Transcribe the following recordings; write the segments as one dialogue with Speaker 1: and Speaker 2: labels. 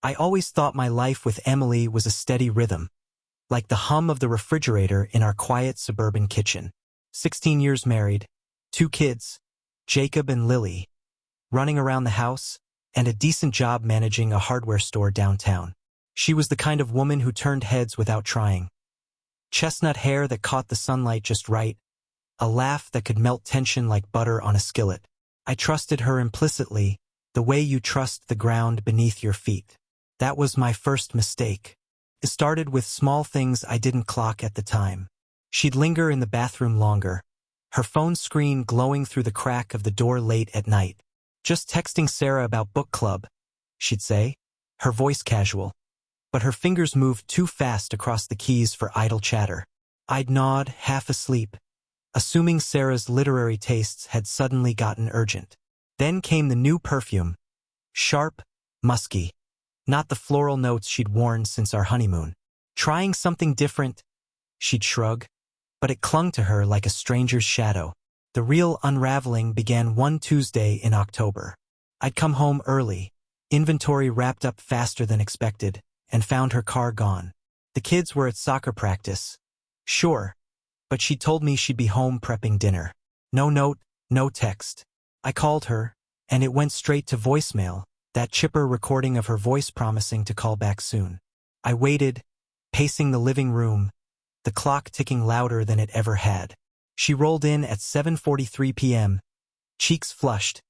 Speaker 1: I always thought my life with Emily was a steady rhythm, like the hum of the refrigerator in our quiet suburban kitchen. 16 years married, 2 kids, Jacob and Lily, running around the house, and a decent job managing a hardware store downtown. She was the kind of woman who turned heads without trying. Chestnut hair that caught the sunlight just right, a laugh that could melt tension like butter on a skillet. I trusted her implicitly, the way you trust the ground beneath your feet. That was my first mistake. It started with small things I didn't clock at the time. She'd linger in the bathroom longer, her phone screen glowing through the crack of the door late at night. Just texting Sarah about book club, she'd say, her voice casual. But her fingers moved too fast across the keys for idle chatter. I'd nod, half asleep, assuming Sarah's literary tastes had suddenly gotten urgent. Then came the new perfume. Sharp, musky. Not the floral notes she'd worn since our honeymoon. Trying something different, she'd shrug, but it clung to her like a stranger's shadow. The real unraveling began one Tuesday in October. I'd come home early, inventory wrapped up faster than expected, and found her car gone. The kids were at soccer practice. Sure, but she told me she'd be home prepping dinner. No note, no text. I called her, and it went straight to voicemail, that chipper recording of her voice promising to call back soon. I waited, pacing the living room, the clock ticking louder than it ever had. She rolled in at 7:43 p.m., cheeks flushed,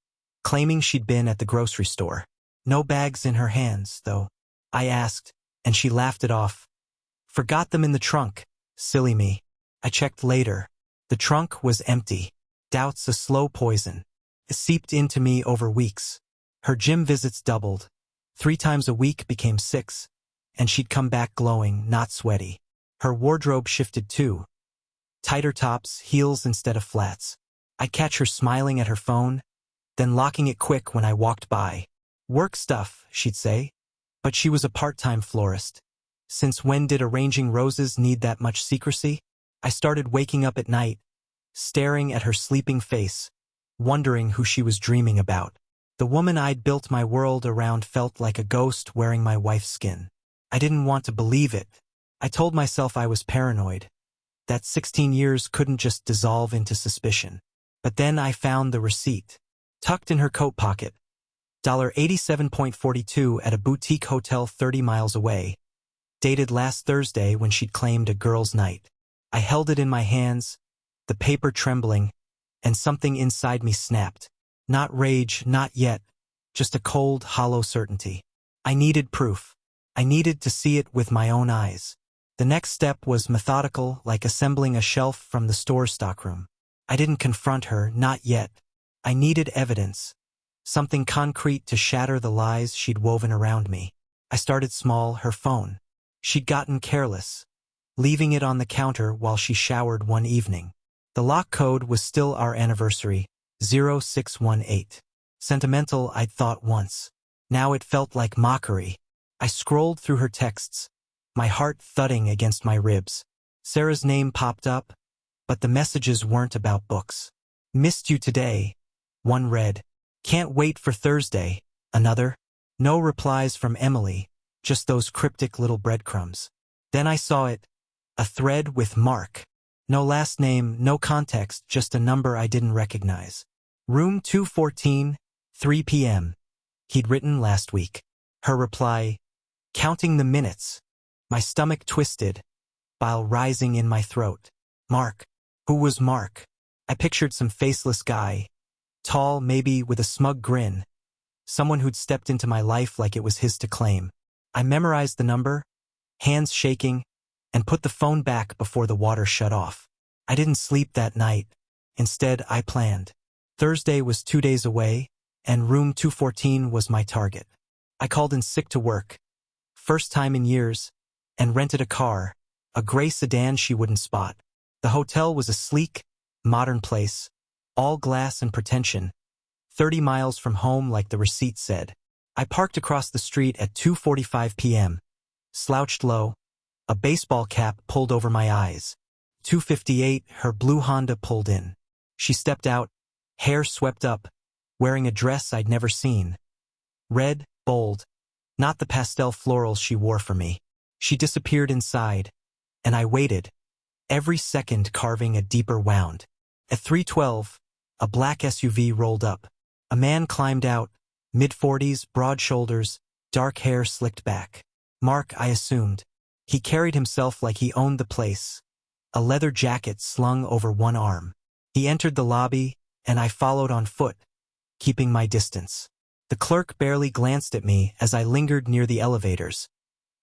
Speaker 1: claiming she'd been at the grocery store. No bags in her hands, though. I asked, and she laughed it off. Forgot them in the trunk. Silly me. I checked later. The trunk was empty. Doubts a slow poison. It seeped into me over weeks. Her gym visits doubled. 3 times a week became 6, and she'd come back glowing, not sweaty. Her wardrobe shifted too. Tighter tops, heels instead of flats. I'd catch her smiling at her phone, then locking it quick when I walked by. Work stuff, she'd say. But she was a part-time florist. Since when did arranging roses need that much secrecy? I started waking up at night, staring at her sleeping face, wondering who she was dreaming about. The woman I'd built my world around felt like a ghost wearing my wife's skin. I didn't want to believe it. I told myself I was paranoid, that 16 years couldn't just dissolve into suspicion. But then I found the receipt, tucked in her coat pocket. $87.42 at a boutique hotel 30 miles away, dated last Thursday when she'd claimed a girls' night. I held it in my hands, the paper trembling, and something inside me snapped. Not rage, not yet, just a cold, hollow certainty. I needed proof. I needed to see it with my own eyes. The next step was methodical, like assembling a shelf from the store's stockroom. I didn't confront her, not yet. I needed evidence. Something concrete to shatter the lies she'd woven around me. I started small, her phone. She'd gotten careless, leaving it on the counter while she showered one evening. The lock code was still our anniversary, 0618. Sentimental, I'd thought once. Now it felt like mockery. I scrolled through her texts, my heart thudding against my ribs. Sarah's name popped up, but the messages weren't about books. Missed you today, one read. Can't wait for Thursday, another. No replies from Emily, just those cryptic little breadcrumbs. Then I saw it, a thread with Mark. No last name, no context, just a number I didn't recognize. Room 214, 3 p.m. He'd written last week. Her reply, counting the minutes. My stomach twisted, bile rising in my throat. Mark. Who was Mark? I pictured some faceless guy, tall, maybe with a smug grin, someone who'd stepped into my life like it was his to claim. I memorized the number, hands shaking, and put the phone back before the water shut off. I didn't sleep that night. Instead, I planned. Thursday was 2 days away, and room 214 was my target. I called in sick to work, first time in years, and rented a car, a gray sedan she wouldn't spot. The hotel was a sleek, modern place, all glass and pretension, 30 miles from home like the receipt said. I parked across the street at 2:45 p.m., slouched low, a baseball cap pulled over my eyes. 2:58, her blue Honda pulled in. She stepped out, hair swept up, wearing a dress I'd never seen. Red, bold, not the pastel florals she wore for me. She disappeared inside, and I waited, every second carving a deeper wound. At 3:12, a black SUV rolled up. A man climbed out, mid-40s, broad shoulders, dark hair slicked back. Mark, I assumed. He carried himself like he owned the place, a leather jacket slung over one arm. He entered the lobby, and I followed on foot, keeping my distance. The clerk barely glanced at me as I lingered near the elevators,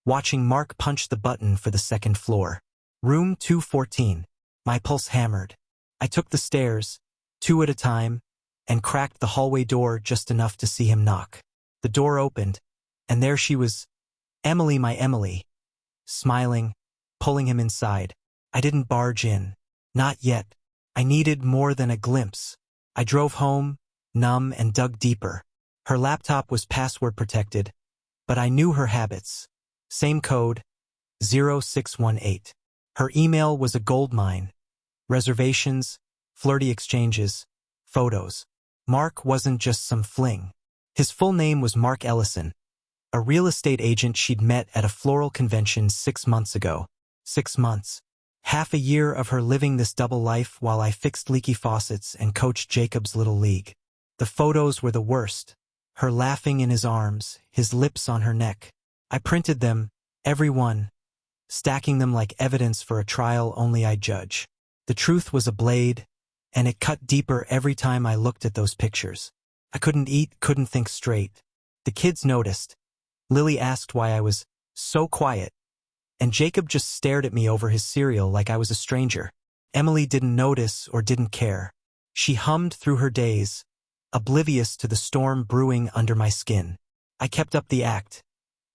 Speaker 1: watching Mark punch the button for the second floor. Room 214. My pulse hammered. I took the stairs, 2 at a time, and cracked the hallway door just enough to see him knock. The door opened, and there she was, Emily, my Emily, smiling, pulling him inside. I didn't barge in. Not yet. I needed more than a glimpse. I drove home, numb, and dug deeper. Her laptop was password protected, but I knew her habits. Same code, 0618. Her email was a goldmine. Reservations, flirty exchanges, photos. Mark wasn't just some fling. His full name was Mark Ellison, a real estate agent she'd met at a floral convention 6 months ago. 6 months. Half a year of her living this double life while I fixed leaky faucets and coached Jacob's little league. The photos were the worst. Her laughing in his arms, his lips on her neck. I printed them, every one, stacking them like evidence for a trial only I'd judge. The truth was a blade, and it cut deeper every time I looked at those pictures. I couldn't eat, couldn't think straight. The kids noticed. Lily asked why I was so quiet, and Jacob just stared at me over his cereal like I was a stranger. Emily didn't notice or didn't care. She hummed through her days, oblivious to the storm brewing under my skin. I kept up the act,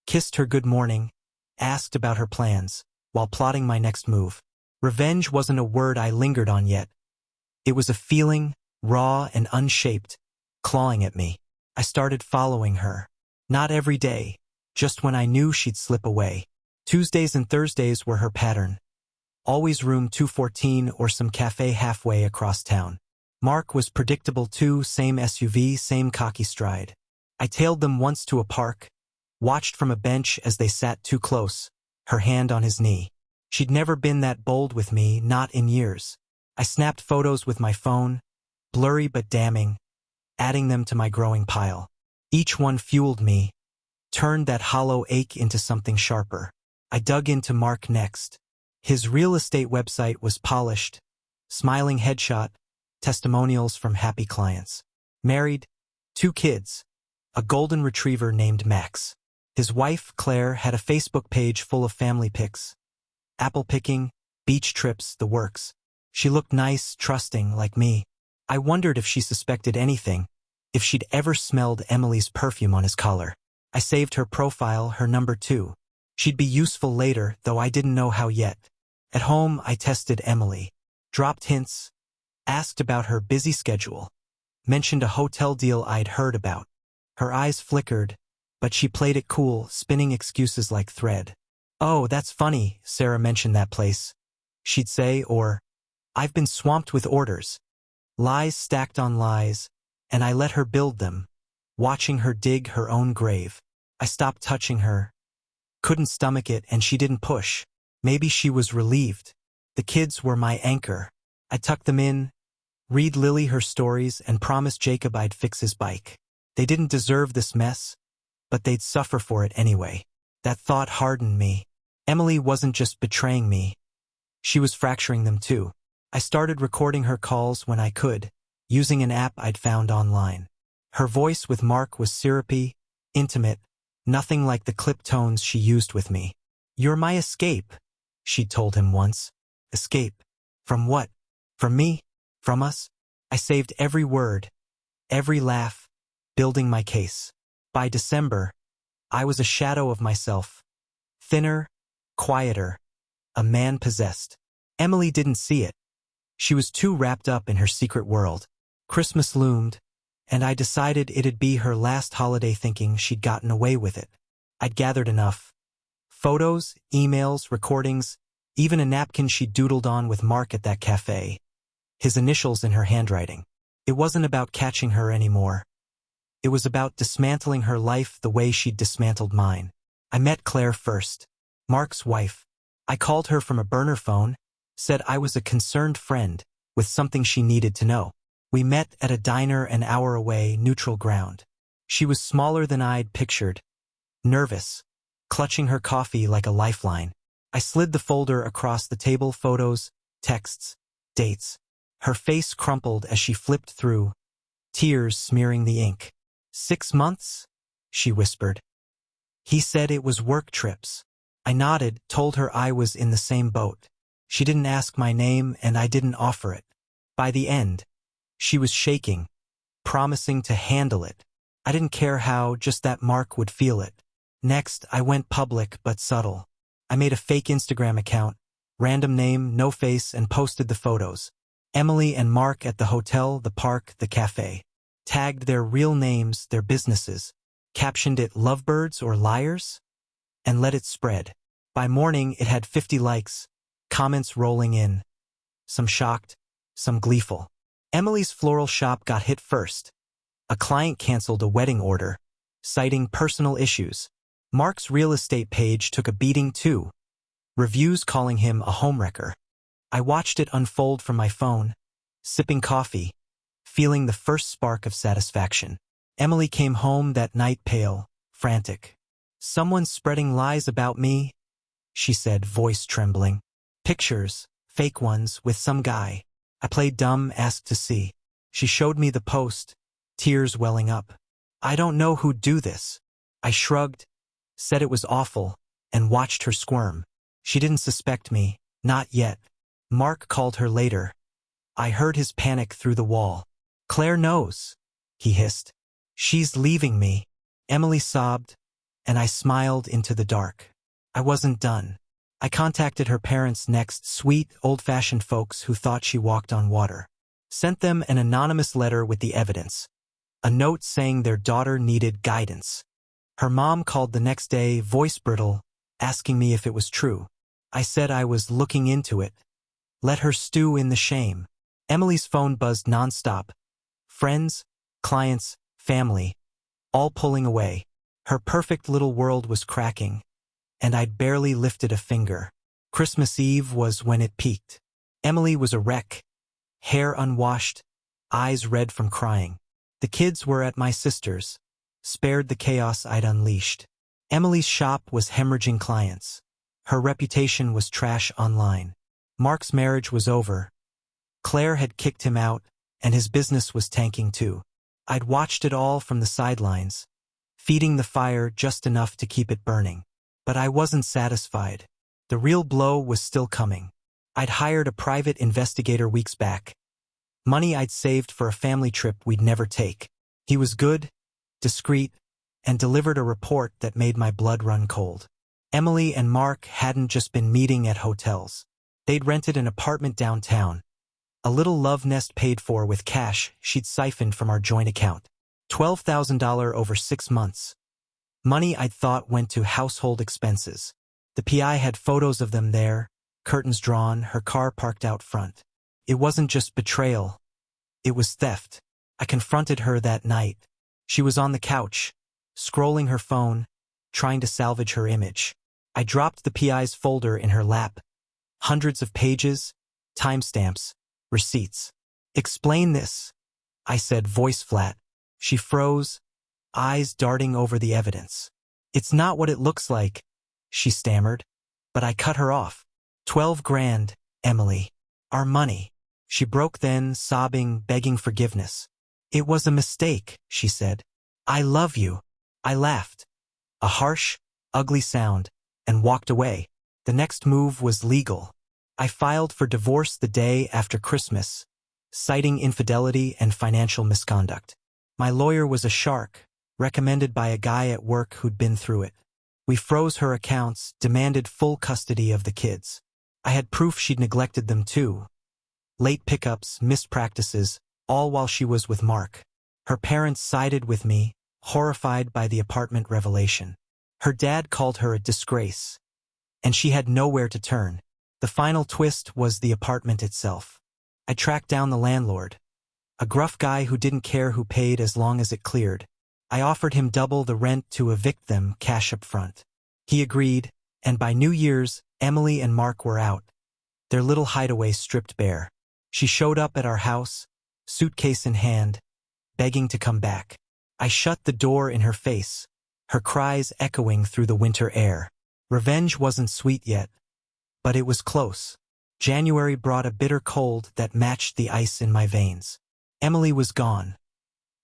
Speaker 1: kissed her good morning, asked about her plans, while plotting my next move. Revenge wasn't a word I lingered on yet. It was a feeling, raw and unshaped, clawing at me. I started following her. Not every day, just when I knew she'd slip away. Tuesdays and Thursdays were her pattern. Always room 214 or some cafe halfway across town. Mark was predictable too, same SUV, same cocky stride. I tailed them once to a park, watched from a bench as they sat too close, her hand on his knee. She'd never been that bold with me, not in years. I snapped photos with my phone, blurry but damning, adding them to my growing pile. Each one fueled me, turned that hollow ache into something sharper. I dug into Mark next. His real estate website was polished, smiling headshot, testimonials from happy clients. Married, 2 kids, a golden retriever named Max. His wife, Claire, had a Facebook page full of family pics. Apple picking, beach trips, the works. She looked nice, trusting, like me. I wondered if she suspected anything, if she'd ever smelled Emily's perfume on his collar. I saved her profile, her number too. She'd be useful later, though I didn't know how yet. At home, I tested Emily. Dropped hints, asked about her busy schedule, mentioned a hotel deal I'd heard about. Her eyes flickered, but she played it cool, spinning excuses like thread. "Oh, that's funny, Sarah mentioned that place," she'd say, or, "I've been swamped with orders." Lies stacked on lies, and I let her build them, watching her dig her own grave. I stopped touching her, couldn't stomach it, and she didn't push. Maybe she was relieved. The kids were my anchor. I tucked them in, read Lily her stories, and promised Jacob I'd fix his bike. They didn't deserve this mess, but they'd suffer for it anyway. That thought hardened me. Emily wasn't just betraying me. She was fracturing them too. I started recording her calls when I could, using an app I'd found online. Her voice with Mark was syrupy, intimate, nothing like the clip tones she used with me. "You're my escape," she'd told him once. Escape? From what? From me? From us? I saved every word, every laugh, building my case. By December, I was a shadow of myself. Thinner, quieter, a man possessed. Emily didn't see it. She was too wrapped up in her secret world. Christmas loomed, and I decided it'd be her last holiday thinking she'd gotten away with it. I'd gathered enough. Photos, emails, recordings, even a napkin she doodled on with Mark at that cafe. His initials in her handwriting. It wasn't about catching her anymore. It was about dismantling her life the way she'd dismantled mine. I met Claire first, Mark's wife. I called her from a burner phone, said I was a concerned friend with something she needed to know. We met at a diner an hour away, neutral ground. She was smaller than I'd pictured, nervous, clutching her coffee like a lifeline. I slid the folder across the table, photos, texts, dates. Her face crumpled as she flipped through, tears smearing the ink. 6 months? She whispered. He said it was work trips. I nodded, told her I was in the same boat. She didn't ask my name and I didn't offer it. By the end, she was shaking, promising to handle it. I didn't care how, just that Mark would feel it. Next, I went public but subtle. I made a fake Instagram account, random name, no face, and posted the photos. Emily and Mark at the hotel, the park, the cafe. Tagged their real names, their businesses. Captioned it lovebirds or liars? And let it spread. By morning, it had 50 likes, comments rolling in. Some shocked, some gleeful. Emily's floral shop got hit first. A client canceled a wedding order, citing personal issues. Mark's real estate page took a beating too. Reviews calling him a homewrecker. I watched it unfold from my phone, sipping coffee, feeling the first spark of satisfaction. Emily came home that night pale, frantic. "Someone's spreading lies about me," she said, voice trembling. "Pictures, fake ones, with some guy." I played dumb, asked to see. She showed me the post, tears welling up. "I don't know who'd do this." I shrugged, said it was awful, and watched her squirm. She didn't suspect me, not yet. Mark called her later. I heard his panic through the wall. "Claire knows," he hissed. "She's leaving me." Emily sobbed, and I smiled into the dark. I wasn't done. I contacted her parents next, sweet, old-fashioned folks who thought she walked on water. Sent them an anonymous letter with the evidence. A note saying their daughter needed guidance. Her mom called the next day, voice brittle, asking me if it was true. I said I was looking into it. Let her stew in the shame. Emily's phone buzzed nonstop. Friends, clients, family, all pulling away. Her perfect little world was cracking, and I'd barely lifted a finger. Christmas Eve was when it peaked. Emily was a wreck, hair unwashed, eyes red from crying. The kids were at my sister's, spared the chaos I'd unleashed. Emily's shop was hemorrhaging clients. Her reputation was trash online. Mark's marriage was over. Claire had kicked him out, and his business was tanking too. I'd watched it all from the sidelines, feeding the fire just enough to keep it burning. But I wasn't satisfied. The real blow was still coming. I'd hired a private investigator weeks back. Money I'd saved for a family trip we'd never take. He was good, discreet, and delivered a report that made my blood run cold. Emily and Mark hadn't just been meeting at hotels. They'd rented an apartment downtown. A little love nest paid for with cash she'd siphoned from our joint account. $12,000 over 6 months. Money I'd thought went to household expenses. The PI had photos of them there, curtains drawn, her car parked out front. It wasn't just betrayal. It was theft. I confronted her that night. She was on the couch, scrolling her phone, trying to salvage her image. I dropped the PI's folder in her lap. Hundreds of pages, timestamps, receipts. "Explain this," I said, voice flat. She froze, eyes darting over the evidence. "It's not what it looks like," she stammered. But I cut her off. 12 grand, Emily. Our money. She broke then, sobbing, begging forgiveness. "It was a mistake," she said. "I love you." I laughed. A harsh, ugly sound, and walked away. The next move was legal. I filed for divorce the day after Christmas, citing infidelity and financial misconduct. My lawyer was a shark, recommended by a guy at work who'd been through it. We froze her accounts, demanded full custody of the kids. I had proof she'd neglected them too. Late pickups, missed practices, all while she was with Mark. Her parents sided with me, horrified by the apartment revelation. Her dad called her a disgrace, and she had nowhere to turn. The final twist was the apartment itself. I tracked down the landlord, a gruff guy who didn't care who paid as long as it cleared. I offered him double the rent to evict them, cash up front. He agreed, and by New Year's, Emily and Mark were out, their little hideaway stripped bare. She showed up at our house, suitcase in hand, begging to come back. I shut the door in her face, her cries echoing through the winter air. Revenge wasn't sweet yet, but it was close. January brought a bitter cold that matched the ice in my veins. Emily was gone.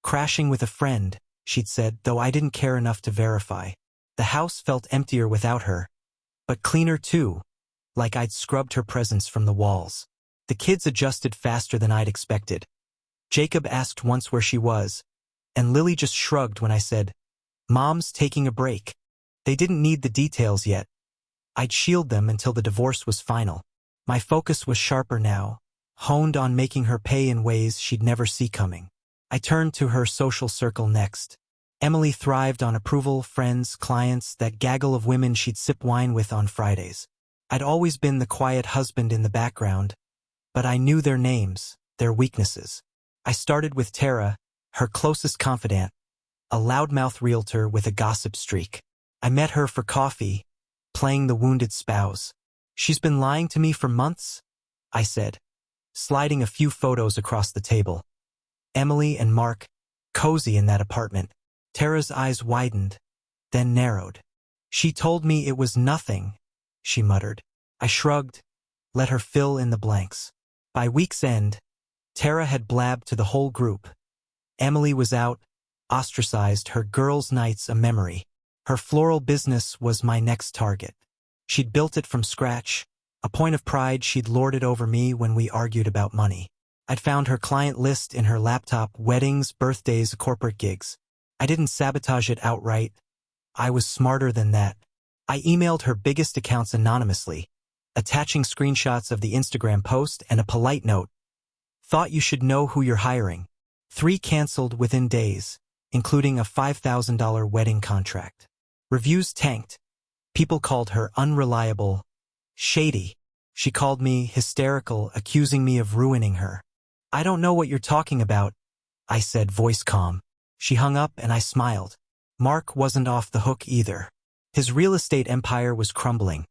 Speaker 1: Crashing with a friend, she'd said, though I didn't care enough to verify. The house felt emptier without her, but cleaner too, like I'd scrubbed her presence from the walls. The kids adjusted faster than I'd expected. Jacob asked once where she was, and Lily just shrugged when I said, "Mom's taking a break." They didn't need the details yet. I'd shield them until the divorce was final. My focus was sharper now, honed on making her pay in ways she'd never see coming. I turned to her social circle next. Emily thrived on approval, friends, clients, that gaggle of women she'd sip wine with on Fridays. I'd always been the quiet husband in the background, but I knew their names, their weaknesses. I started with Tara, her closest confidant, a loudmouth realtor with a gossip streak. I met her for coffee, playing the wounded spouse. "She's been lying to me for months," I said, sliding a few photos across the table. Emily and Mark, cozy in that apartment. Tara's eyes widened, then narrowed. "She told me it was nothing," she muttered. I shrugged, let her fill in the blanks. By week's end, Tara had blabbed to the whole group. Emily was out, ostracized, her girls' nights a memory. Her floral business was my next target. She'd built it from scratch, a point of pride she'd lorded over me when we argued about money. I'd found her client list in her laptop: weddings, birthdays, corporate gigs. I didn't sabotage it outright. I was smarter than that. I emailed her biggest accounts anonymously, attaching screenshots of the Instagram post and a polite note. "Thought you should know who you're hiring." 3 canceled within days, including a $5,000 wedding contract. Reviews tanked. People called her unreliable, shady. She called me hysterical, accusing me of ruining her. "I don't know what you're talking about," I said, voice calm. She hung up and I smiled. Mark wasn't off the hook either. His real estate empire was crumbling.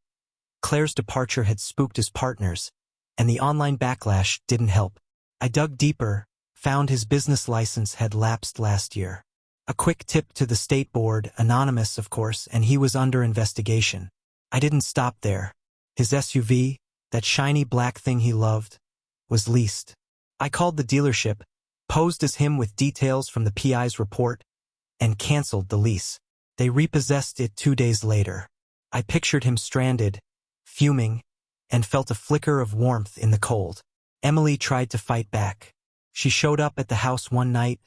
Speaker 1: Claire's departure had spooked his partners, and the online backlash didn't help. I dug deeper, found his business license had lapsed last year. A quick tip to the state board, anonymous of course, and he was under investigation. I didn't stop there. His SUV, that shiny black thing he loved, was leased. I called the dealership, posed as him with details from the PI's report, and canceled the lease. They repossessed it 2 days later. I pictured him stranded, fuming, and felt a flicker of warmth in the cold. Emily tried to fight back. She showed up at the house one night,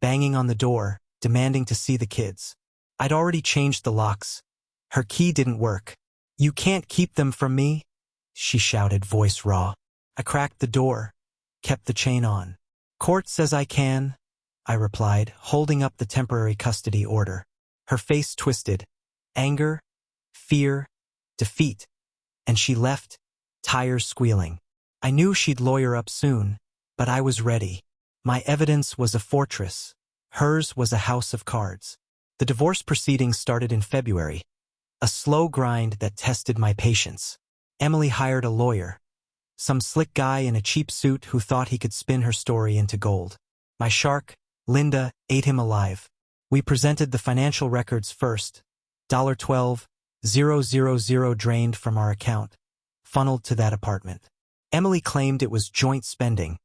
Speaker 1: banging on the door, demanding to see the kids. I'd already changed the locks. Her key didn't work. "You can't keep them from me," she shouted, voice raw. I cracked the door, kept the chain on. "Court says I can," I replied, holding up the temporary custody order. Her face twisted. Anger, fear, defeat. And she left, tires squealing. I knew she'd lawyer up soon, but I was ready. My evidence was a fortress. Hers was a house of cards. The divorce proceedings started in February, a slow grind that tested my patience. Emily hired a lawyer, some slick guy in a cheap suit who thought he could spin her story into gold. My shark, Linda, ate him alive. We presented the financial records first. $12,000 drained from our account, funneled to that apartment. Emily claimed it was joint spending,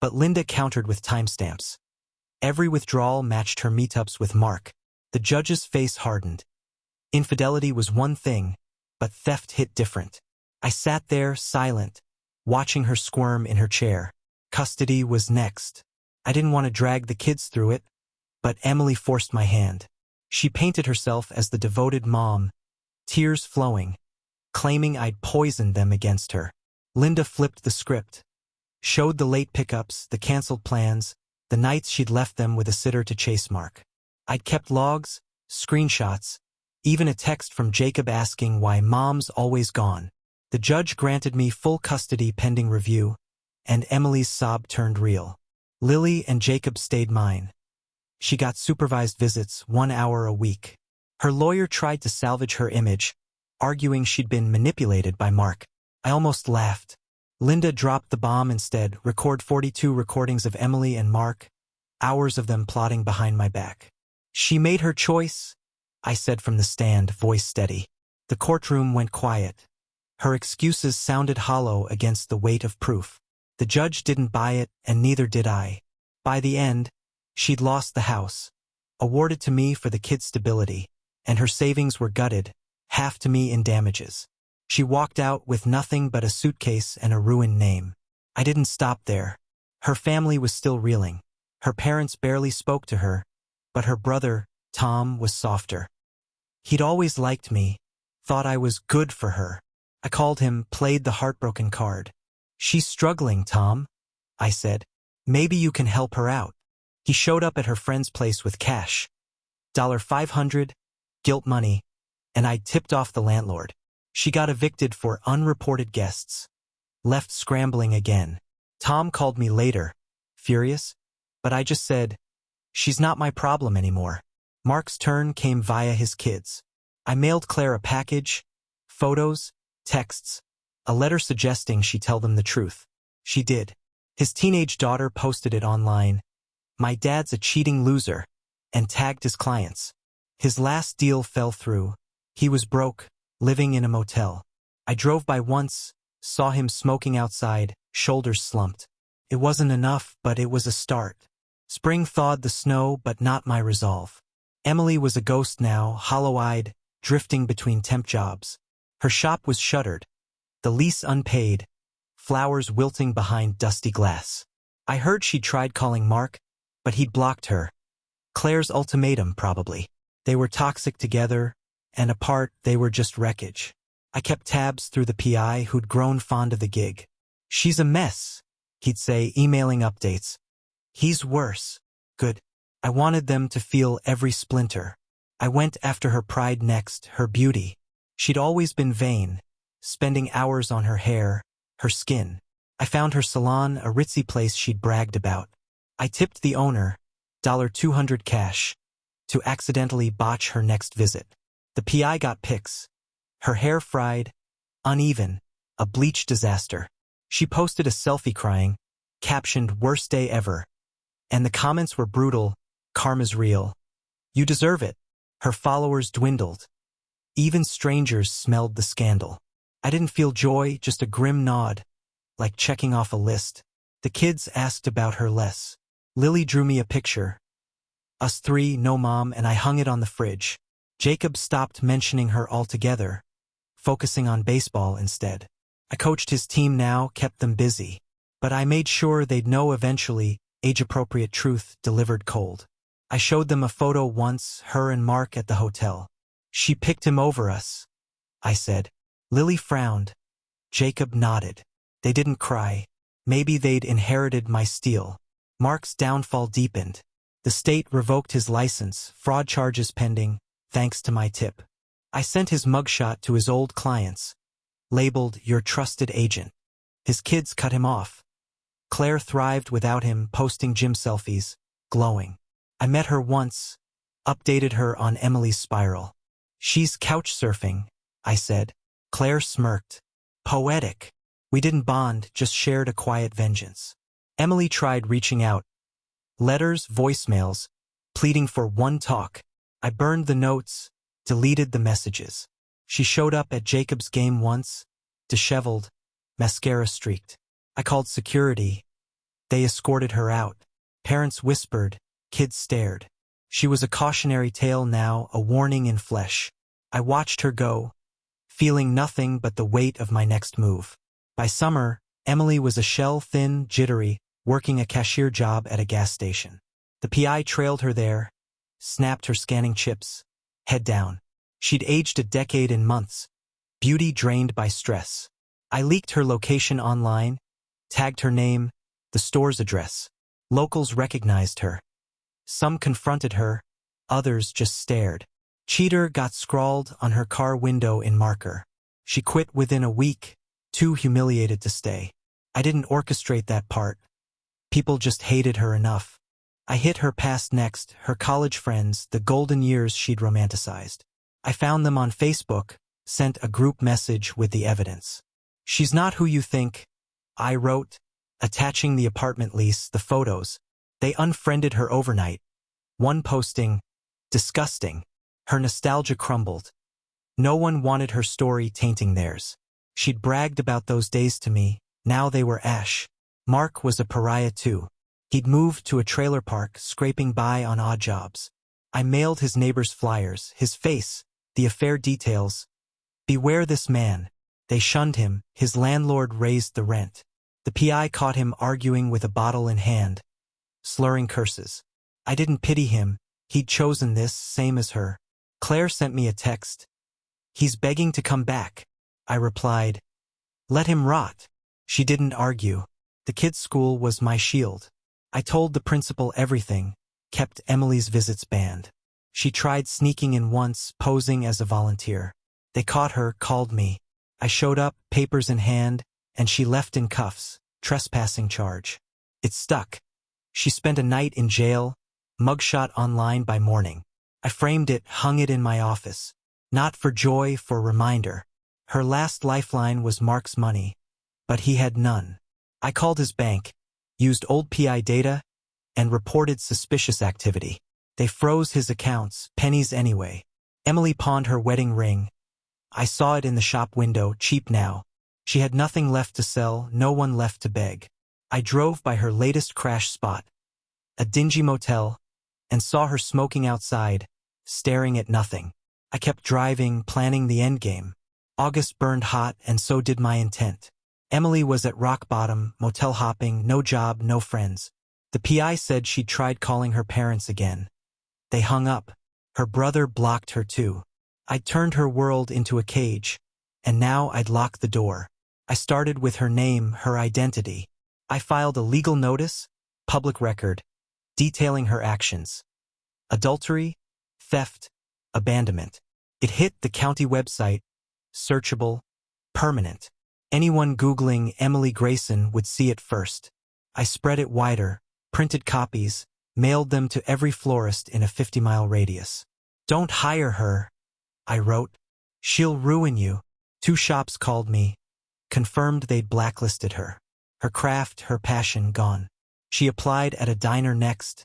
Speaker 1: but Linda countered with timestamps. Every withdrawal matched her meetups with Mark. The judge's face hardened. Infidelity was one thing, but theft hit different. I sat there, silent, watching her squirm in her chair. Custody was next. I didn't want to drag the kids through it, but Emily forced my hand. She painted herself as the devoted mom, tears flowing, claiming I'd poisoned them against her. Linda flipped the script, showed the late pickups, the canceled plans, the nights she'd left them with a sitter to chase Mark. I'd kept logs, screenshots, even a text from Jacob asking why Mom's always gone. The judge granted me full custody pending review, and Emily's sob turned real. Lily and Jacob stayed mine. She got supervised visits 1 hour a week. Her lawyer tried to salvage her image, arguing she'd been manipulated by Mark. I almost laughed. Linda dropped the bomb instead, record 42 recordings of Emily and Mark, hours of them plotting behind my back. She made her choice, I said from the stand, voice steady. The courtroom went quiet. Her excuses sounded hollow against the weight of proof. The judge didn't buy it, and neither did I. By the end, she'd lost the house, awarded to me for the kids' stability, and her savings were gutted, half to me in damages. She walked out with nothing but a suitcase and a ruined name. I didn't stop there. Her family was still reeling. Her parents barely spoke to her, but her brother, Tom, was softer. He'd always liked me, thought I was good for her. I called him, played the heartbroken card. She's struggling, Tom, I said. Maybe you can help her out. He showed up at her friend's place with cash. $500, guilt money, and I'd tipped off the landlord. She got evicted for unreported guests. Left scrambling again. Tom called me later, furious, but I just said, she's not my problem anymore. Mark's turn came via his kids. I mailed Claire a package, photos, texts, a letter suggesting she tell them the truth. She did. His teenage daughter posted it online. My dad's a cheating loser, and tagged his clients. His last deal fell through. He was broke, living in a motel. I drove by once, saw him smoking outside, shoulders slumped. It wasn't enough, but it was a start. Spring thawed the snow, but not my resolve. Emily was a ghost now, hollow-eyed, drifting between temp jobs. Her shop was shuttered, the lease unpaid, flowers wilting behind dusty glass. I heard she tried calling Mark, but he'd blocked her. Claire's ultimatum, probably. They were toxic together, and apart they were just wreckage. I kept tabs through the PI who'd grown fond of the gig. She's a mess, he'd say, emailing updates. He's worse. Good. I wanted them to feel every splinter. I went after her pride next, her beauty. She'd always been vain, spending hours on her hair, her skin. I found her salon, a ritzy place she'd bragged about. I tipped the owner, $200 cash, to accidentally botch her next visit. The PI got pics. Her hair fried, uneven, a bleach disaster. She posted a selfie crying, captioned "Worst day ever." And the comments were brutal, "Karma's real. You deserve it." Her followers dwindled. Even strangers smelled the scandal. I didn't feel joy, just a grim nod, like checking off a list. The kids asked about her less. Lily drew me a picture. Us three, no mom, and I hung it on the fridge. Jacob stopped mentioning her altogether, focusing on baseball instead. I coached his team now, kept them busy. But I made sure they'd know eventually, age-appropriate truth delivered cold. I showed them a photo once, her and Mark at the hotel. She picked him over us, I said. Lily frowned. Jacob nodded. They didn't cry. Maybe they'd inherited my steel. Mark's downfall deepened. The state revoked his license, fraud charges pending, thanks to my tip. I sent his mugshot to his old clients, labeled "Your Trusted Agent." His kids cut him off. Claire thrived without him, posting gym selfies, glowing. I met her once, updated her on Emily's spiral. She's couch surfing, I said. Claire smirked. Poetic. We didn't bond, just shared a quiet vengeance. Emily tried reaching out. Letters, voicemails, pleading for one talk. I burned the notes, deleted the messages. She showed up at Jacob's game once, disheveled, mascara streaked. I called security. They escorted her out. Parents whispered, kids stared. She was a cautionary tale now, a warning in flesh. I watched her go, feeling nothing but the weight of my next move. By summer, Emily was a shell-thin, jittery, working a cashier job at a gas station. The PI trailed her there, snapped her scanning chips, head down. She'd aged a decade in months, beauty drained by stress. I leaked her location online, tagged her name, the store's address. Locals recognized her. Some confronted her, others just stared. Cheater got scrawled on her car window in marker. She quit within a week, too humiliated to stay. I didn't orchestrate that part. People just hated her enough. I hit her past next, her college friends, the golden years she'd romanticized. I found them on Facebook, sent a group message with the evidence. "She's not who you think," I wrote, attaching the apartment lease, the photos. They unfriended her overnight. One posting, "Disgusting." Her nostalgia crumbled. No one wanted her story tainting theirs. She'd bragged about those days to me, now they were ash. Mark was a pariah too. He'd moved to a trailer park, scraping by on odd jobs. I mailed his neighbors flyers, his face, the affair details. Beware this man. They shunned him, his landlord raised the rent. The PI caught him arguing with a bottle in hand, slurring curses. I didn't pity him, he'd chosen this, same as her. Claire sent me a text. "He's begging to come back." I replied, "Let him rot." She didn't argue. The kids' school was my shield. I told the principal everything, kept Emily's visits banned. She tried sneaking in once, posing as a volunteer. They caught her, called me. I showed up, papers in hand, and she left in cuffs, trespassing charge. It stuck. She spent a night in jail, mugshot online by morning. I framed it, hung it in my office. Not for joy, for reminder. Her last lifeline was Mark's money, but he had none. I called his bank, used old PI data, and reported suspicious activity. They froze his accounts, pennies anyway. Emily pawned her wedding ring. I saw it in the shop window, cheap now. She had nothing left to sell, no one left to beg. I drove by her latest crash spot, a dingy motel, and saw her smoking outside, staring at nothing. I kept driving, planning the endgame. August burned hot, and so did my intent. Emily was at rock bottom, motel hopping, no job, no friends. The PI said she'd tried calling her parents again. They hung up. Her brother blocked her too. I'd turned her world into a cage, and now I'd locked the door. I started with her name, her identity. I filed a legal notice, public record, detailing her actions. Adultery, theft, abandonment. It hit the county website, searchable, permanent. Anyone Googling Emily Grayson would see it first. I spread it wider, printed copies, mailed them to every florist in a 50-mile radius. "Don't hire her," I wrote. "She'll ruin you." 2 shops called me, confirmed they'd blacklisted her. Her craft, her passion gone. She applied at a diner next.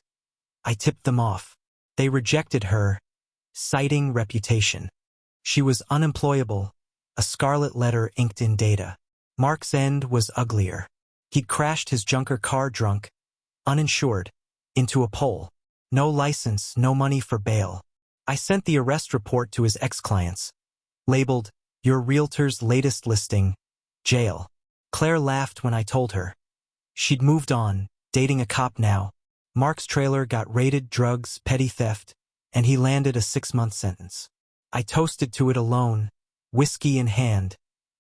Speaker 1: I tipped them off. They rejected her, citing reputation. She was unemployable, a scarlet letter inked in data. Mark's end was uglier. He'd crashed his junker car drunk, uninsured, into a pole. No license, no money for bail. I sent the arrest report to his ex-clients, labeled, "Your realtor's latest listing, jail." Claire laughed when I told her. She'd moved on, dating a cop now. Mark's trailer got raided, drugs, petty theft, and he landed a 6-month sentence. I toasted to it alone, whiskey in hand,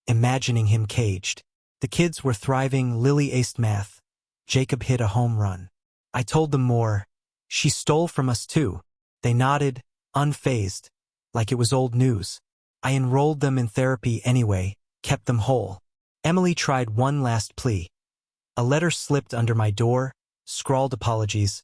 Speaker 1: imagining him caged. The kids were thriving, Lily aced math. Jacob hit a home run. I told them more. "She stole from us too." They nodded, unfazed, like it was old news. I enrolled them in therapy anyway, kept them whole. Emily tried one last plea. A letter slipped under my door, scrawled apologies.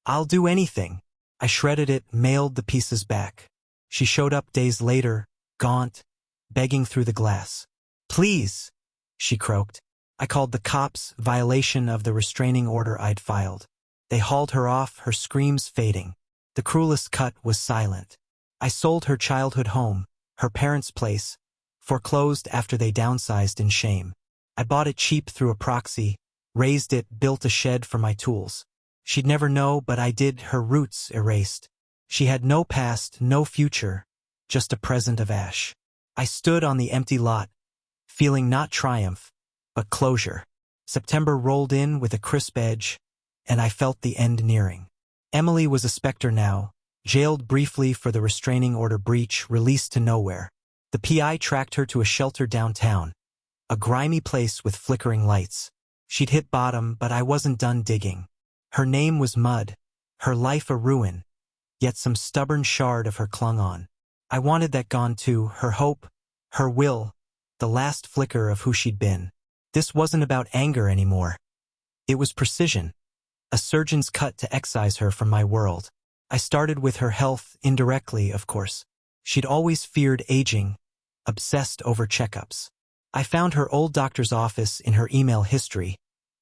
Speaker 1: "I'll do anything." I shredded it, mailed the pieces back. She showed up days later, gaunt, begging through the glass. "Please," she croaked. I called the cops, violation of the restraining order I'd filed. They hauled her off, her screams fading. The cruelest cut was silent. I sold her childhood home, her parents' place, foreclosed after they downsized in shame. I bought it cheap through a proxy, raised it, built a shed for my tools. She'd never know, but I did, her roots erased. She had no past, no future, just a present of ash. I stood on the empty lot, feeling not triumph, but closure. September rolled in with a crisp edge, and I felt the end nearing. Emily was a specter now, jailed briefly for the restraining order breach, released to nowhere. The PI tracked her to a shelter downtown, a grimy place with flickering lights. She'd hit bottom, but I wasn't done digging. Her name was mud, her life a ruin, yet some stubborn shard of her clung on. I wanted that gone too, her hope, her will, the last flicker of who she'd been. This wasn't about anger anymore. It was precision. A surgeon's cut to excise her from my world. I started with her health, indirectly, of course. She'd always feared aging, obsessed over checkups. I found her old doctor's office in her email history,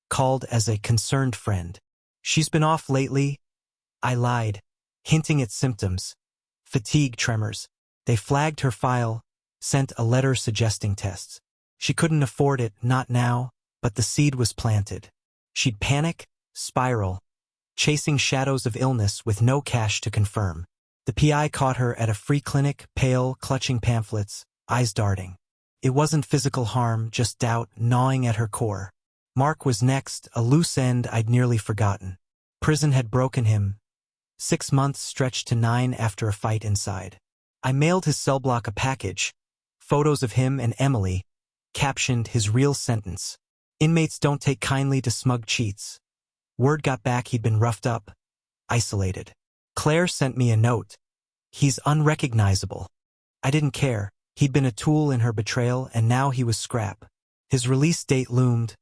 Speaker 1: called as a concerned friend. She's been off lately, I lied, hinting at symptoms. Fatigue, tremors. They flagged her file, sent a letter suggesting tests. She couldn't afford it, not now, but the seed was planted. She'd panic, spiral, chasing shadows of illness with no cash to confirm. The PI caught her at a free clinic, pale, clutching pamphlets, eyes darting. It wasn't physical harm, just doubt gnawing at her core. Mark was next, a loose end I'd nearly forgotten. Prison had broken him. 6 months stretched to 9 after a fight inside. I mailed his cell block a package, photos of him and Emily, captioned his real sentence. Inmates don't take kindly to smug cheats. Word got back he'd been roughed up, isolated. Claire sent me a note. He's unrecognizable. I didn't care. He'd been a tool in her betrayal, and now he was scrap. His release date loomed,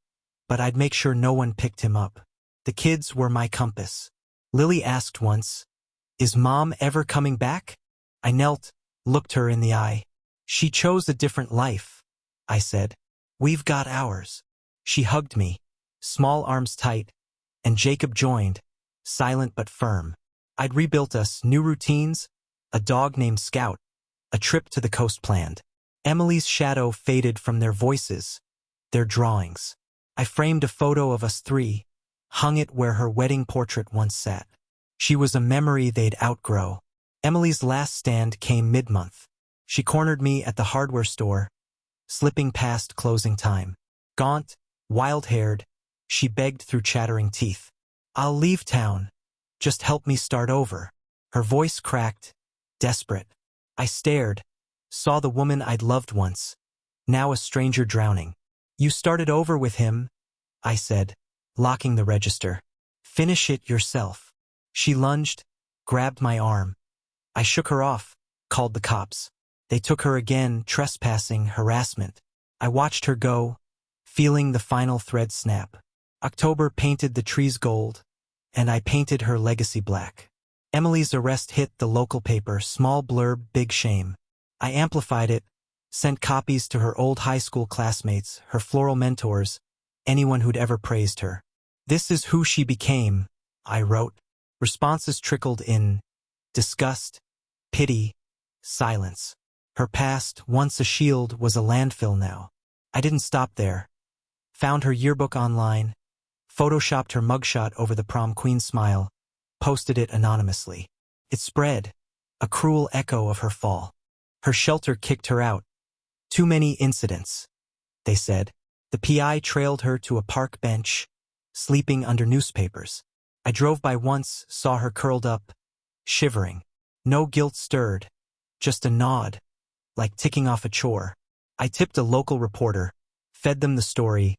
Speaker 1: but I'd make sure no one picked him up. The kids were my compass. Lily asked once, "Is Mom ever coming back?" I knelt, looked her in the eye. "She chose a different life," I said. "We've got ours." She hugged me, small arms tight, and Jacob joined, silent but firm. I'd rebuilt us, new routines, a dog named Scout, a trip to the coast planned. Emily's shadow faded from their voices, their drawings. I framed a photo of us three, hung it where her wedding portrait once sat. She was a memory they'd outgrow. Emily's last stand came mid-month. She cornered me at the hardware store, slipping past closing time. Gaunt, wild-haired, she begged through chattering teeth. "I'll leave town. Just help me start over." Her voice cracked, desperate. I stared, saw the woman I'd loved once, now a stranger drowning. "You started over with him," I said, locking the register. "Finish it yourself." She lunged, grabbed my arm. I shook her off, called the cops. They took her again, trespassing, harassment. I watched her go, feeling the final thread snap. October painted the trees gold, and I painted her legacy black. Emily's arrest hit the local paper, small blurb, big shame. I amplified it, sent copies to her old high school classmates, her floral mentors, anyone who'd ever praised her. "This is who she became," I wrote. Responses trickled in: disgust, pity, silence. Her past, once a shield, was a landfill now. I didn't stop there. Found her yearbook online, photoshopped her mugshot over the prom queen smile, posted it anonymously. It spread, a cruel echo of her fall. Her shelter kicked her out. "Too many incidents," they said. The PI trailed her to a park bench, sleeping under newspapers. I drove by once, saw her curled up, shivering. No guilt stirred, just a nod, like ticking off a chore. I tipped a local reporter, fed them the story.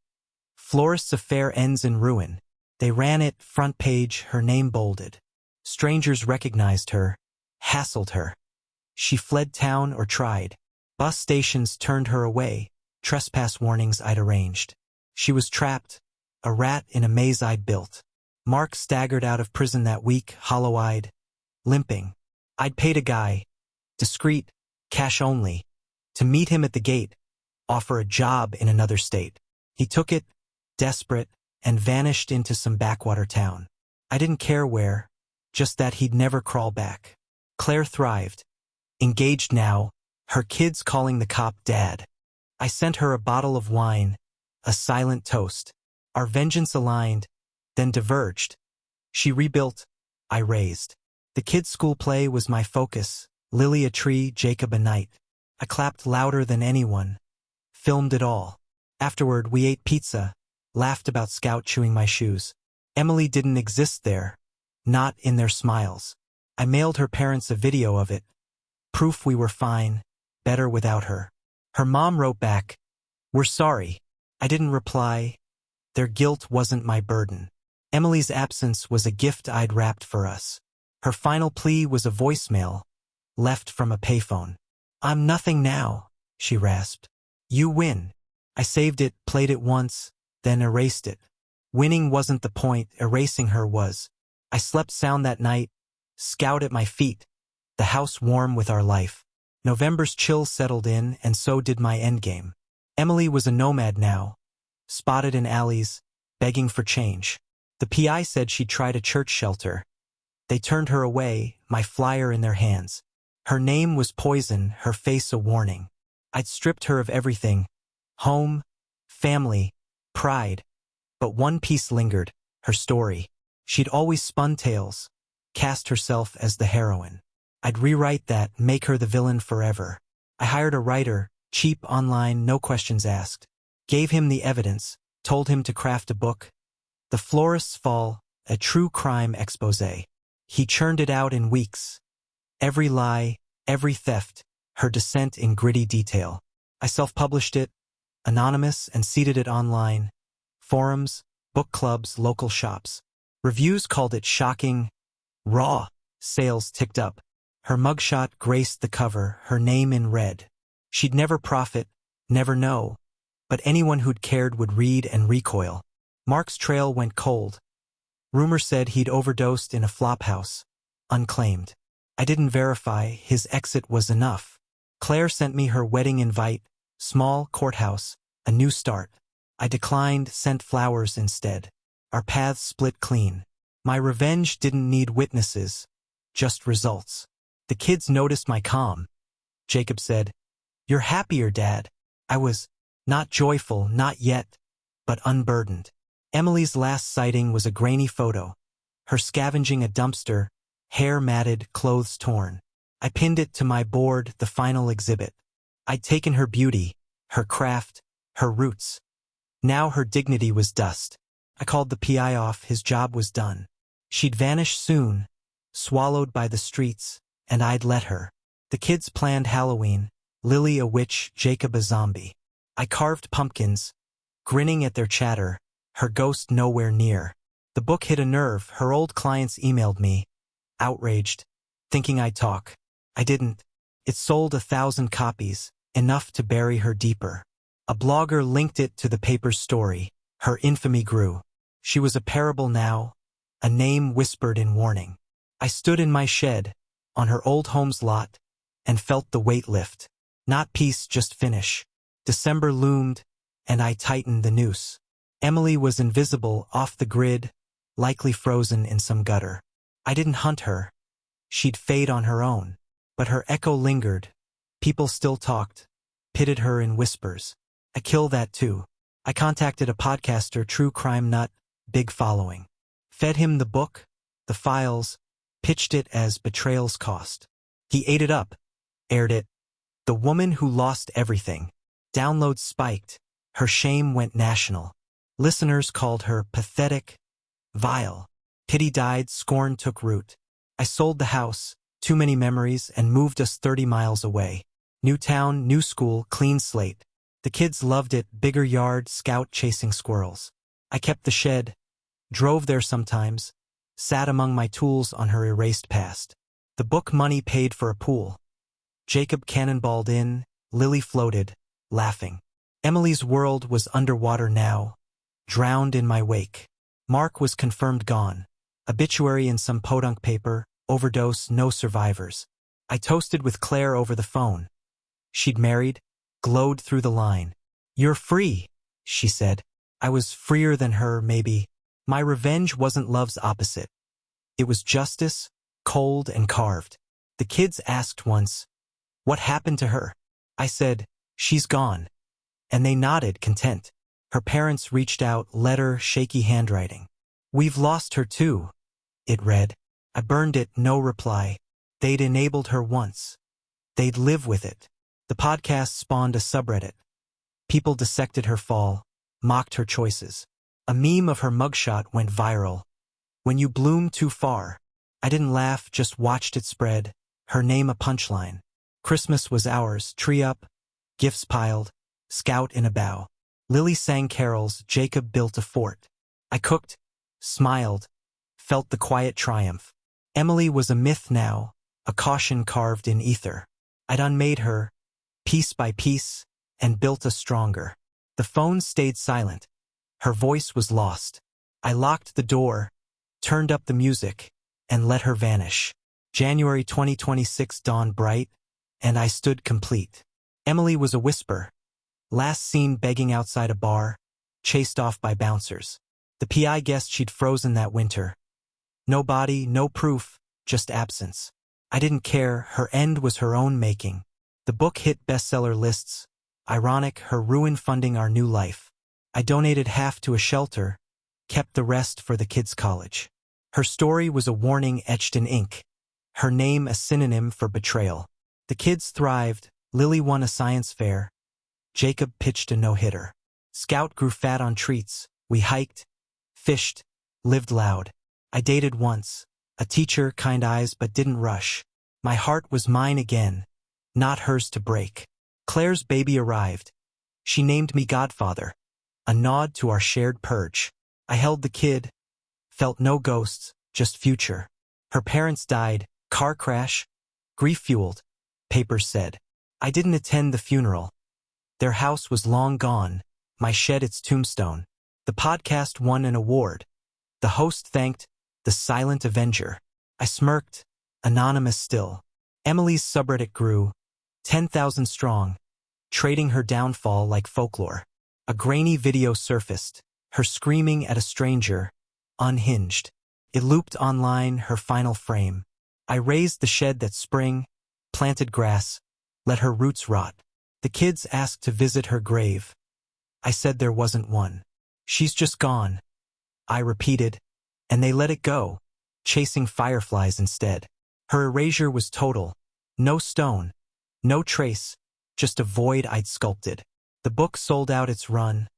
Speaker 1: "Florist's affair ends in ruin." They ran it, front page, her name bolded. Strangers recognized her, hassled her. She fled town or tried. Bus stations turned her away, trespass warnings I'd arranged. She was trapped, a rat in a maze I'd built. Mark staggered out of prison that week, hollow-eyed, limping. I'd paid a guy, discreet, cash only, to meet him at the gate, offer a job in another state. He took it, desperate, and vanished into some backwater town. I didn't care where, just that he'd never crawl back. Claire thrived, engaged now, her kids calling the cop Dad. I sent her a bottle of wine, a silent toast. Our vengeance aligned, then diverged. She rebuilt, I raised. The kids' school play was my focus, Lily a tree, Jacob a knight. I clapped louder than anyone, filmed it all. Afterward, we ate pizza, laughed about Scout chewing my shoes. Emily didn't exist there, not in their smiles. I mailed her parents a video of it, proof we were fine, better without her. Her mom wrote back, "We're sorry." I didn't reply. Their guilt wasn't my burden. Emily's absence was a gift I'd wrapped for us. Her final plea was a voicemail, left from a payphone. "I'm nothing now," she rasped. "You win." I saved it, played it once, then erased it. Winning wasn't the point, erasing her was. I slept sound that night, Scout at my feet, the house warm with our life. November's chill settled in, and so did my endgame. Emily was a nomad now, spotted in alleys, begging for change. The PI said she'd tried a church shelter. They turned her away, my flyer in their hands. Her name was poison, her face a warning. I'd stripped her of everything: home, family, pride. But one piece lingered, her story. She'd always spun tales, cast herself as the heroine. I'd rewrite that, make her the villain forever. I hired a writer, cheap, online, no questions asked. Gave him the evidence, told him to craft a book. The Florist's Fall, a true crime exposé. He churned it out in weeks. Every lie, every theft, her descent in gritty detail. I self-published it, anonymous, and seeded it online. Forums, book clubs, local shops. Reviews called it shocking, raw. Sales ticked up. Her mugshot graced the cover, her name in red. She'd never profit, never know. But anyone who'd cared would read and recoil. Mark's trail went cold. Rumor said he'd overdosed in a flophouse. Unclaimed. I didn't verify, his exit was enough. Claire sent me her wedding invite, small courthouse, a new start. I declined, sent flowers instead. Our paths split clean. My revenge didn't need witnesses, just results. The kids noticed my calm. Jacob said, "You're happier, Dad." I was not joyful, not yet, but unburdened. Emily's last sighting was a grainy photo. Her scavenging a dumpster, hair matted, clothes torn. I pinned it to my board, the final exhibit. I'd taken her beauty, her craft, her roots. Now her dignity was dust. I called the PI off, his job was done. She'd vanish soon, swallowed by the streets, and I'd let her. The kids planned Halloween, Lily a witch, Jacob a zombie. I carved pumpkins, grinning at their chatter, her ghost nowhere near. The book hit a nerve, her old clients emailed me, outraged, thinking I'd talk. I didn't. It sold 1,000 copies, enough to bury her deeper. A blogger linked it to the paper's story. Her infamy grew. She was a parable now, a name whispered in warning. I stood in my shed, on her old home's lot, and felt the weight lift. Not peace, just finish. December loomed, and I tightened the noose. Emily was invisible, off the grid, likely frozen in some gutter. I didn't hunt her. She'd fade on her own. But her echo lingered. People still talked, pitted her in whispers. I kill that too. I contacted a podcaster, true crime nut, big following. Fed him the book, the files, pitched it as Betrayal's cost. He ate it up, aired it. The woman who lost everything. Downloads spiked. Her shame went national. Listeners called her pathetic, vile. Pity died, scorn took root. I sold the house, too many memories, and moved us 30 miles away. New town, new school, clean slate. The kids loved it, bigger yard, Scout chasing squirrels. I kept the shed, drove there sometimes, sat among my tools on her erased past. The book money paid for a pool. Jacob cannonballed in, Lily floated, laughing. Emily's world was underwater now, drowned in my wake. Mark was confirmed gone. Obituary in some podunk paper, overdose, no survivors. I toasted with Claire over the phone. She'd married, glowed through the line. "You're free," she said. I was freer than her, maybe. My revenge wasn't love's opposite. It was justice, cold and carved. The kids asked once, "What happened to her?" I said, "She's gone." And they nodded, content. Her parents reached out, letter, shaky handwriting. "We've lost her too," it read. I burned it, no reply. They'd enabled her once. They'd live with it. The podcast spawned a subreddit. People dissected her fall, mocked her choices. A meme of her mugshot went viral. "When you bloom too far." I didn't laugh, just watched it spread. Her name a punchline. Christmas was ours, tree up, gifts piled, Scout in a bow. Lily sang carols, Jacob built a fort. I cooked, smiled, felt the quiet triumph. Emily was a myth now, a caution carved in ether. I'd unmade her, piece by piece, and built a stronger. The phone stayed silent. Her voice was lost. I locked the door, turned up the music, and let her vanish. January 2026 dawned bright, and I stood complete. Emily was a whisper, last seen begging outside a bar, chased off by bouncers. The PI guessed she'd frozen that winter. No body, no proof, just absence. I didn't care, her end was her own making. The book hit bestseller lists. Ironic, her ruin funding our new life. I donated half to a shelter, kept the rest for the kids' college. Her story was a warning etched in ink. Her name a synonym for betrayal. The kids thrived. Lily won a science fair. Jacob pitched a no-hitter. Scout grew fat on treats. We hiked, fished, lived loud. I dated once. A teacher, kind eyes but didn't rush. My heart was mine again, not hers to break. Claire's baby arrived. She named me Godfather, a nod to our shared purge. I held the kid, felt no ghosts, just future. Her parents died, car crash, grief-fueled, papers said. I didn't attend the funeral. Their house was long gone, my shed its tombstone. The podcast won an award. The host thanked, the silent avenger. I smirked, anonymous still. Emily's subreddit grew, 10,000 strong, trading her downfall like folklore. A grainy video surfaced, her screaming at a stranger, unhinged. It looped online, her final frame. I raised the shed that spring, planted grass, let her roots rot. The kids asked to visit her grave. I said there wasn't one. She's just gone. I repeated, and they let it go, chasing fireflies instead. Her erasure was total. No stone, no trace, just a void I'd sculpted. The book sold out its run.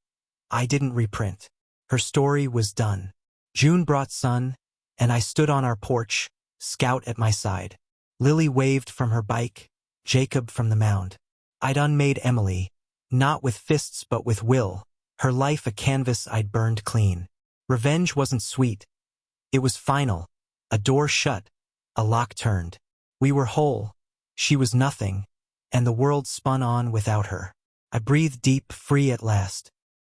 Speaker 1: I didn't reprint. Her story was done. June brought sun, and I stood on our porch, Scout at my side. Lily waved from her bike, Jacob from the mound. I'd unmade Emily, not with fists but with will, her life a canvas I'd burned clean. Revenge wasn't sweet. It was final. A door shut, a lock turned. We were whole. She was nothing, and the world spun on without her. I breathed deep, free at last.